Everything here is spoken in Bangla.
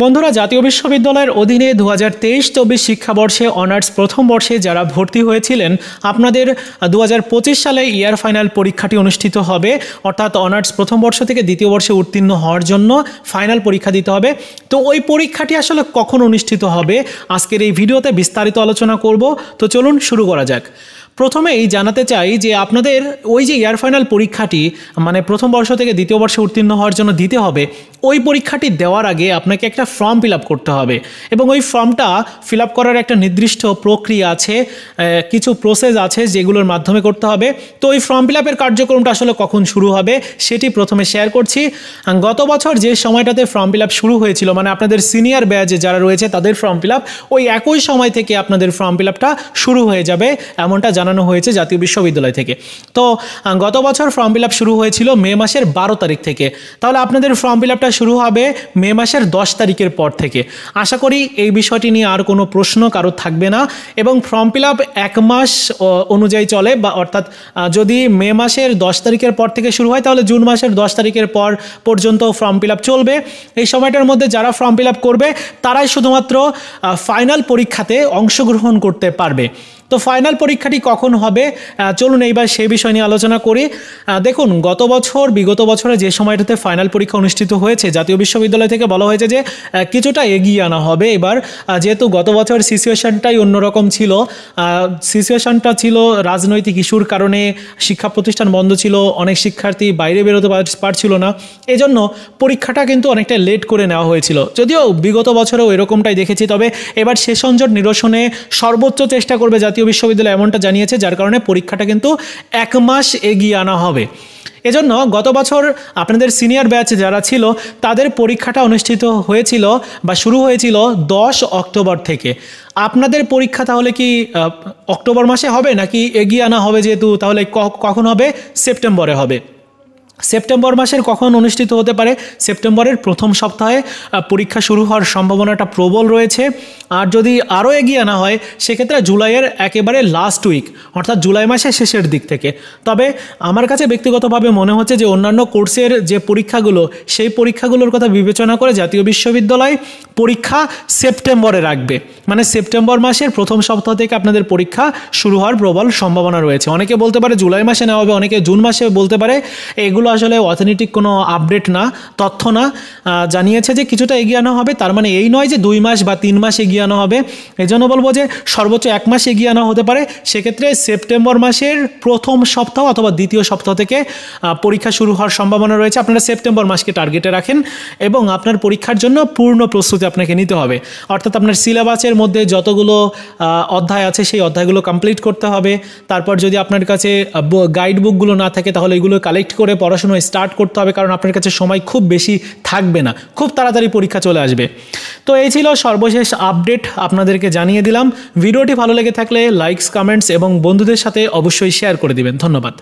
বন্ধুরা, জাতীয় বিশ্ববিদ্যালয়ের অধীনে 2023-24 শিক্ষাবর্ষে অনার্স প্রথম বর্ষে যারা ভর্তি হয়েছিলেন, আপনাদের 2025 সালে ইয়ার ফাইনাল পরীক্ষাটি অনুষ্ঠিত হবে। অর্থাৎ অনার্স প্রথম বর্ষ থেকে দ্বিতীয় বর্ষে উত্তীর্ণ হওয়ার জন্য ফাইনাল পরীক্ষা দিতে হবে। তো ওই পরীক্ষাটি আসলে কখন অনুষ্ঠিত হবে আজকের এই ভিডিওতে বিস্তারিত আলোচনা করব। তো চলুন শুরু করা যাক। প্রথমেই জানাতে চাই যে আপনাদের ওই যে ইয়ার ফাইনাল পরীক্ষাটি মানে প্রথম বর্ষ থেকে দ্বিতীয় বর্ষে উত্তীর্ণ হওয়ার জন্য দিতে হবে, ওই পরীক্ষাটি দেওয়ার আগে আপনাকে একটা ফর্ম ফিল আপ করতে হবে এবং ওই ফর্মটা ফিল আপ করার একটা নির্দিষ্ট প্রক্রিয়া আছে, কিছু প্রসেস আছে যেগুলোর মাধ্যমে করতে হবে। তো ওই ফর্ম ফিল আপের কার্যক্রমটা আসলে কখন শুরু হবে সেটি প্রথমে শেয়ার করছি। গত বছর যে সময়টাতে ফর্ম ফিল আপ শুরু হয়েছিল, মানে আপনাদের সিনিয়র ব্যাচ যারা রয়েছে তাদের ফর্ম ফিল আপ ওই একই সময় থেকে আপনাদের ফর্ম ফিল আপটা শুরু হয়ে যাবে, এমনটা জানানো হয়েছে জাতীয় বিশ্ববিদ্যালয় থেকে। তো গত বছর ফর্ম ফিল আপ শুরু হয়েছিল মে মাসের 12 তারিখ থেকে, তাহলে আপনাদের ফর্ম ফিল আপটা শুরু হবে মে মাসের 10 তারিখের পর থেকে। আশা করি এই বিষয়টি নিয়ে আর কোনো প্রশ্ন কারো থাকবে না এবং ফর্ম ফিল আপ 1 মাস অনুযায়ী চলে, বা অর্থাৎ যদি মে মাসের 10 তারিখের পর থেকে শুরু হয় তাহলে জুন মাসের 10 তারিখের পর পর্যন্ত ফর্ম ফিল আপ চলবে। এই সময়টার মধ্যে যারা ফর্ম ফিল আপ করবে তারাই শুধুমাত্র ফাইনাল পরীক্ষাতে অংশগ্রহণ করতে পারবে। তো ফাইনাল পরীক্ষাটি কখন হবে চলুন এইবার সেই বিষয় নিয়ে আলোচনা করি। দেখুন, বিগত বছরে যে সময়টাতে ফাইনাল পরীক্ষা অনুষ্ঠিত হয়েছে জাতীয় বিশ্ববিদ্যালয় থেকে বলা হয়েছে যে কিছুটা এগিয়ে আনা হবে এবার, যেহেতু গত বছর সিচুয়েশনটাই অন্যরকম ছিল। সিচুয়েশনটা ছিল রাজনৈতিক ইস্যুর কারণে শিক্ষা প্রতিষ্ঠান বন্ধ ছিল, অনেক শিক্ষার্থী বাইরে বেরোতে পারছিল না, এজন্য পরীক্ষাটা কিন্তু অনেকটা লেট করে নেওয়া হয়েছিল। যদিও বিগত বছরেও এরকমটাই দেখেছি, তবে এবার সেশনজট নিরসনে সর্বোচ্চ চেষ্টা করবে জাতীয় বিশ্ববিদ্যালয়, এমনটা জানিয়েছে, যার কারণে পরীক্ষাটা কিন্তু 1 মাস এগিয়ে আনা হবে। এজন্য গত বছর আপনাদের সিনিয়র ব্যাচ যারা ছিল তাদের পরীক্ষাটা অনুষ্ঠিত হয়েছিল বা শুরু হয়েছিল 10 অক্টোবর থেকে। আপনাদের পরীক্ষা তাহলে কি অক্টোবর মাসে হবে নাকি এগিয়ে আনা হবে? যেহেতু তাহলে কখন হবে? সেপ্টেম্বরে হবে। সেপ্টেম্বর মাসের কখন অনুষ্ঠিত হতে পারে? সেপ্টেম্বরের প্রথম সপ্তাহে পরীক্ষা শুরু হওয়ার সম্ভাবনাটা প্রবল রয়েছে। আর যদি আরও এগিয়ে আনা হয় সেক্ষেত্রে জুলাইয়ের একেবারে লাস্ট উইক, অর্থাৎ জুলাই মাসের শেষের দিক থেকে। তবে আমার কাছে ব্যক্তিগতভাবে মনে হচ্ছে যে অন্যান্য কোর্সের যে পরীক্ষাগুলো সেই পরীক্ষাগুলোর কথা বিবেচনা করে জাতীয় বিশ্ববিদ্যালয় পরীক্ষা সেপ্টেম্বরে রাখবে, মানে সেপ্টেম্বর মাসের প্রথম সপ্তাহ থেকে আপনাদের পরীক্ষা শুরু হওয়ার প্রবল সম্ভাবনা রয়েছে। অনেকে বলতে পারে জুলাই মাসে নেওয়া হবে, অনেকে জুন মাসে বলতে পারে। এগুলো আসলে অথেন্টিক কোনো আপডেট না, তথ্য না। জানিয়েছে যে কিছুটা এগিয়ে আনা হবে, তার মানে এই নয় যে 2 মাস বা 3 মাস এগিয়ে আনা হবে। এই জন্য বলবো যে সর্বোচ্চ 1 মাস এগিয়ে আনা হতে পারে। সেক্ষেত্রে সেপ্টেম্বর মাসের প্রথম সপ্তাহ অথবা দ্বিতীয় সপ্তাহ থেকে পরীক্ষা শুরু হওয়ার সম্ভাবনা রয়েছে। আপনারা সেপ্টেম্বর মাসকে টার্গেটে রাখেন এবং আপনার পরীক্ষার জন্য পূর্ণ প্রস্তুতি আপনাকে নিতে হবে। অর্থাৎ আপনার সিলেবাসের মধ্যে যতগুলো অধ্যায় আছে সেই অধ্যায়গুলো কমপ্লিট করতে হবে। তারপর যদি আপনার কাছে গাইড বুকগুলো না থাকে তাহলে এগুলো কালেক্ট করে পড়াশোনা স্টার্ট করতে হবে, কারণ আপনার কাছে সময় খুব বেশি থাকবে না, খুব তাড়াতাড়ি পরীক্ষা চলে আসবে। তো এই ছিল সর্বশেষ আপডেট, আপনাদেরকে জানিয়ে দিলাম। ভিডিওটি ভালো লেগে থাকলে লাইকস, কমেন্টস এবং বন্ধুদের সাথে অবশ্যই শেয়ার করে দিবেন। ধন্যবাদ।